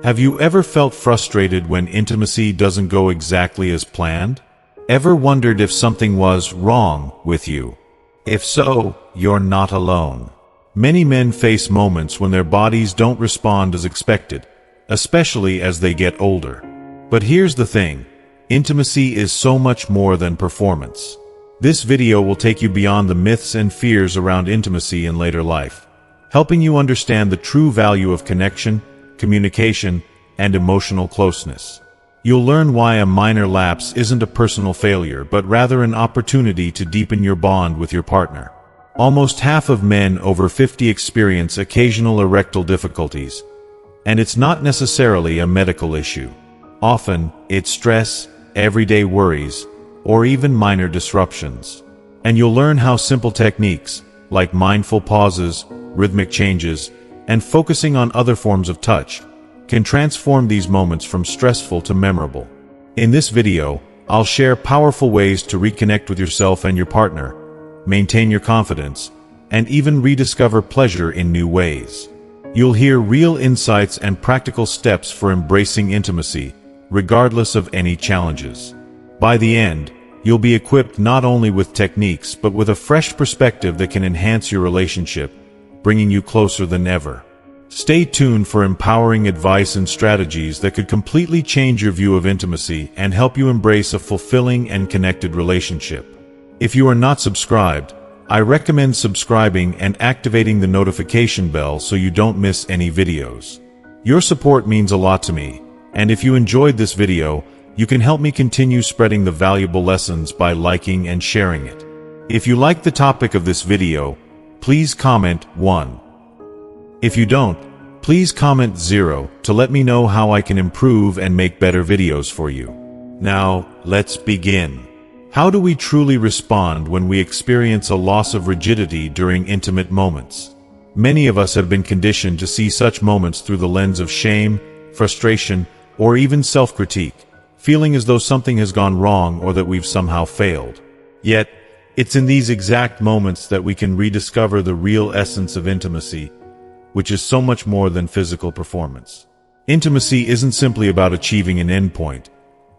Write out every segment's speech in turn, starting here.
Have you ever felt frustrated when intimacy doesn't go exactly as planned? Ever wondered if something was wrong with you? If so, you're not alone. Many men face moments when their bodies don't respond as expected, especially as they get older. But here's the thing, intimacy is so much more than performance. This video will take you beyond the myths and fears around intimacy in later life, helping you understand the true value of connection, communication, and emotional closeness. You'll learn why a minor lapse isn't a personal failure, but rather an opportunity to deepen your bond with your partner. Almost half of men over 50 experience occasional erectile difficulties, and it's not necessarily a medical issue. Often, it's stress, everyday worries, or even minor disruptions. And you'll learn how simple techniques, like mindful pauses, rhythmic changes, and focusing on other forms of touch, can transform these moments from stressful to memorable. In this video, I'll share powerful ways to reconnect with yourself and your partner, maintain your confidence, and even rediscover pleasure in new ways. You'll hear real insights and practical steps for embracing intimacy, regardless of any challenges. By the end, you'll be equipped not only with techniques but with a fresh perspective that can enhance your relationship, bringing you closer than ever. Stay tuned for empowering advice and strategies that could completely change your view of intimacy and help you embrace a fulfilling and connected relationship. If you are not subscribed, I recommend subscribing and activating the notification bell so you don't miss any videos. Your support means a lot to me, and if you enjoyed this video, you can help me continue spreading the valuable lessons by liking and sharing it. If you like the topic of this video, please comment 1. If you don't, please comment 0 to let me know how I can improve and make better videos for you. Now, let's begin. How do we truly respond when we experience a loss of rigidity during intimate moments? Many of us have been conditioned to see such moments through the lens of shame, frustration, or even self-critique, feeling as though something has gone wrong or that we've somehow failed. Yet, it's in these exact moments that we can rediscover the real essence of intimacy, which is so much more than physical performance. Intimacy isn't simply about achieving an endpoint.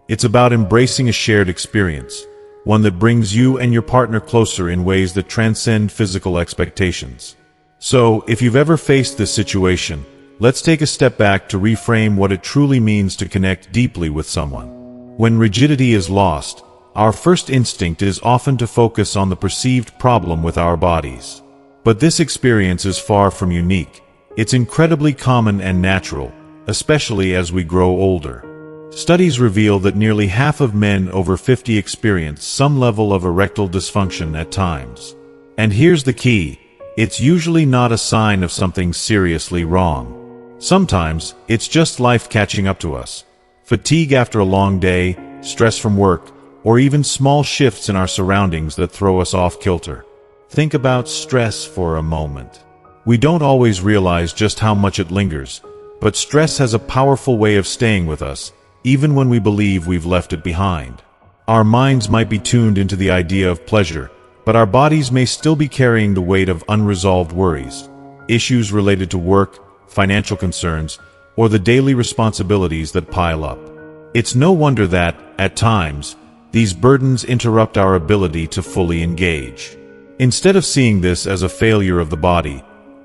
It's about embracing a shared experience, one that brings you and your partner closer in ways that transcend physical expectations. So, if you've ever faced this situation, let's take a step back to reframe what it truly means to connect deeply with someone. When rigidity is lost, our first instinct is often to focus on the perceived problem with our bodies. But this experience is far from unique. It's incredibly common and natural, especially as we grow older. Studies reveal that nearly half of men over 50 experience some level of erectile dysfunction at times. And here's the key: it's usually not a sign of something seriously wrong. Sometimes, it's just life catching up to us. Fatigue after a long day, stress from work, or even small shifts in our surroundings that throw us off kilter. Think about stress for a moment. We don't always realize just how much it lingers, but stress has a powerful way of staying with us, even when we believe we've left it behind. Our minds might be tuned into the idea of pleasure, but our bodies may still be carrying the weight of unresolved worries, issues related to work, financial concerns, or the daily responsibilities that pile up. It's no wonder that, at times, these burdens interrupt our ability to fully engage. Instead of seeing this as a failure of the body,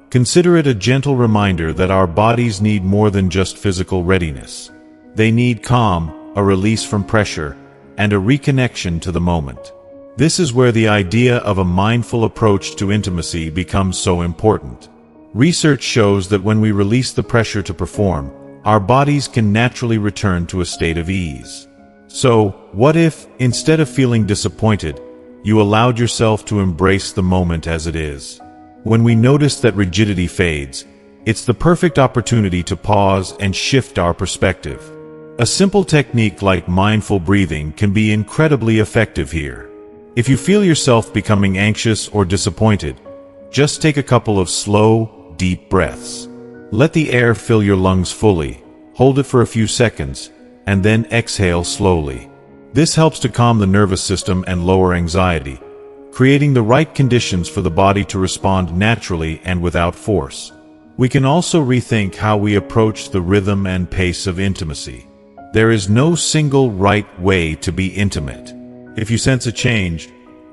consider it a gentle reminder that our bodies need more than just physical readiness. They need calm, a release from pressure, and a reconnection to the moment. This is where the idea of a mindful approach to intimacy becomes so important. Research shows that when we release the pressure to perform, our bodies can naturally return to a state of ease. So, what if, instead of feeling disappointed, you allowed yourself to embrace the moment as it is? When we notice that rigidity fades, it's the perfect opportunity to pause and shift our perspective. A simple technique like mindful breathing can be incredibly effective here. If you feel yourself becoming anxious or disappointed, just take a couple of slow, deep breaths. Let the air fill your lungs fully, hold it for a few seconds, and then exhale slowly. This helps to calm the nervous system and lower anxiety, creating the right conditions for the body to respond naturally and without force. We can also rethink how we approach the rhythm and pace of intimacy. There is no single right way to be intimate. If you sense a change,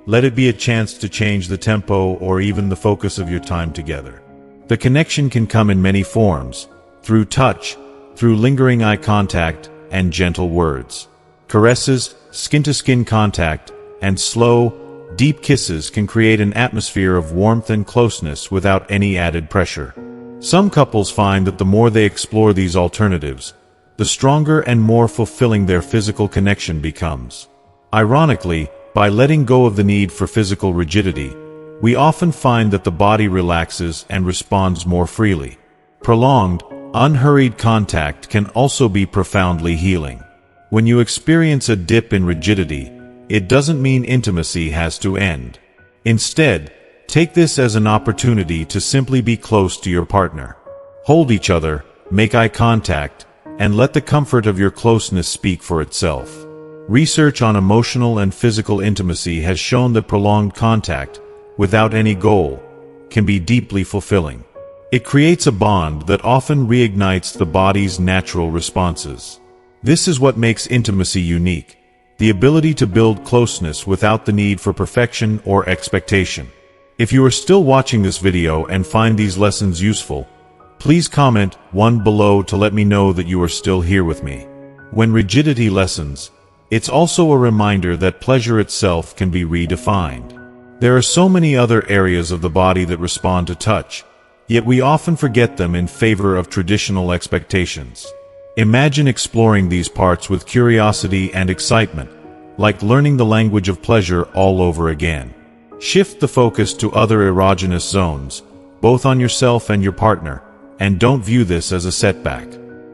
let it be a chance to change the tempo or even the focus of your time together. The connection can come in many forms, through touch, through lingering eye contact, and gentle words. Caresses, skin-to-skin contact, and slow, deep kisses can create an atmosphere of warmth and closeness without any added pressure. Some couples find that the more they explore these alternatives, the stronger and more fulfilling their physical connection becomes. Ironically, by letting go of the need for physical rigidity, we often find that the body relaxes and responds more freely. Prolonged, unhurried contact can also be profoundly healing. When you experience a dip in rigidity, it doesn't mean intimacy has to end. Instead, take this as an opportunity to simply be close to your partner. Hold each other, make eye contact, and let the comfort of your closeness speak for itself. Research on emotional and physical intimacy has shown that prolonged contact, without any goal, can be deeply fulfilling. It creates a bond that often reignites the body's natural responses. This is what makes intimacy unique, the ability to build closeness without the need for perfection or expectation. If you are still watching this video and find these lessons useful, please comment 1 below to let me know that you are still here with me. When rigidity lessens, it's also a reminder that pleasure itself can be redefined. There are so many other areas of the body that respond to touch, yet we often forget them in favor of traditional expectations. Imagine exploring these parts with curiosity and excitement, like learning the language of pleasure all over again. Shift the focus to other erogenous zones, both on yourself and your partner, and don't view this as a setback.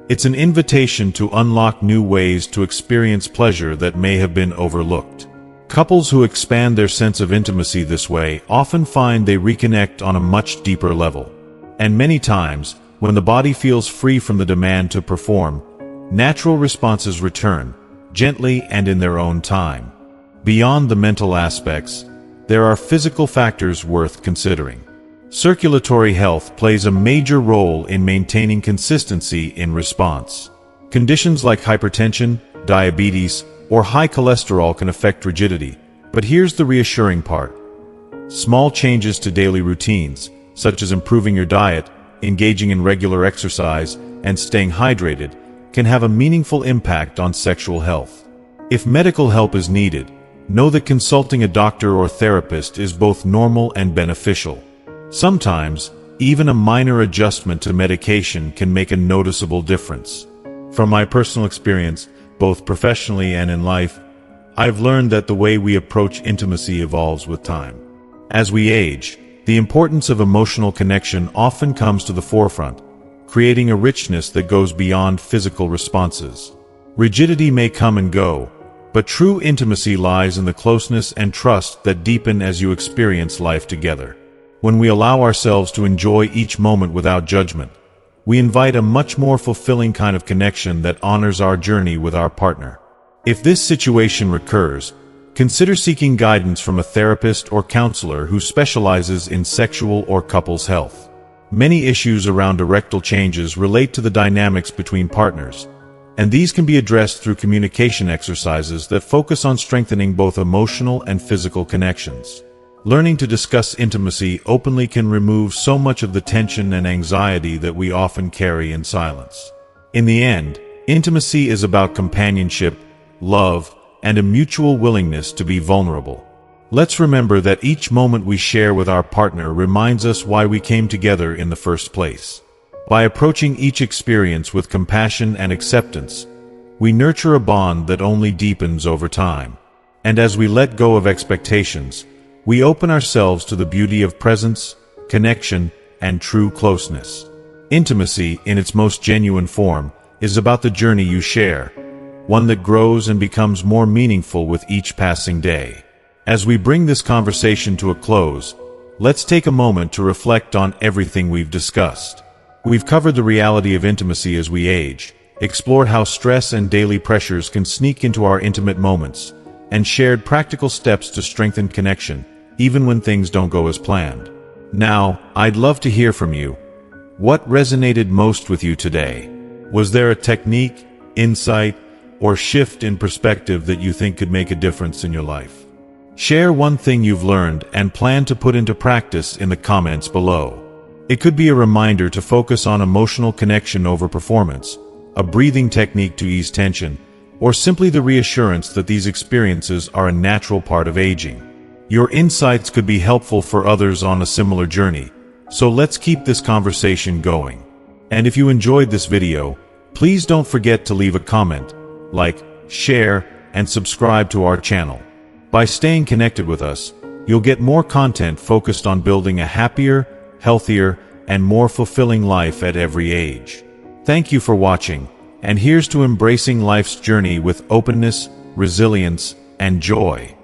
It's an invitation to unlock new ways to experience pleasure that may have been overlooked. Couples who expand their sense of intimacy this way often find they reconnect on a much deeper level. And many times, when the body feels free from the demand to perform, natural responses return, gently and in their own time. Beyond the mental aspects, there are physical factors worth considering. Circulatory health plays a major role in maintaining consistency in response. Conditions like hypertension, diabetes, or high cholesterol can affect rigidity, but here's the reassuring part. Small changes to daily routines, such as improving your diet, engaging in regular exercise, and staying hydrated, can have a meaningful impact on sexual health. If medical help is needed, know that consulting a doctor or therapist is both normal and beneficial. Sometimes, even a minor adjustment to medication can make a noticeable difference. From my personal experience, both professionally and in life, I've learned that the way we approach intimacy evolves with time. As we age, the importance of emotional connection often comes to the forefront, creating a richness that goes beyond physical responses. Rigidity may come and go, but true intimacy lies in the closeness and trust that deepen as you experience life together. When we allow ourselves to enjoy each moment without judgment, we invite a much more fulfilling kind of connection that honors our journey with our partner. If this situation recurs, consider seeking guidance from a therapist or counselor who specializes in sexual or couples health. Many issues around erectile changes relate to the dynamics between partners, and these can be addressed through communication exercises that focus on strengthening both emotional and physical connections. Learning to discuss intimacy openly can remove so much of the tension and anxiety that we often carry in silence. In the end, intimacy is about companionship, love, and a mutual willingness to be vulnerable. Let's remember that each moment we share with our partner reminds us why we came together in the first place. By approaching each experience with compassion and acceptance, we nurture a bond that only deepens over time. And as we let go of expectations, we open ourselves to the beauty of presence, connection, and true closeness. Intimacy, in its most genuine form, is about the journey you share, one that grows and becomes more meaningful with each passing day. As we bring this conversation to a close, let's take a moment to reflect on everything we've discussed. We've covered the reality of intimacy as we age, explored how stress and daily pressures can sneak into our intimate moments, and shared practical steps to strengthen connection, even when things don't go as planned. Now, I'd love to hear from you. What resonated most with you today? Was there a technique, insight, or shift in perspective that you think could make a difference in your life? Share one thing you've learned and plan to put into practice in the comments below. It could be a reminder to focus on emotional connection over performance, a breathing technique to ease tension, or simply the reassurance that these experiences are a natural part of aging. Your insights could be helpful for others on a similar journey, so let's keep this conversation going. And if you enjoyed this video, please don't forget to leave a comment, like, share, and subscribe to our channel. By staying connected with us, you'll get more content focused on building a happier, healthier, and more fulfilling life at every age. Thank you for watching, and here's to embracing life's journey with openness, resilience, and joy.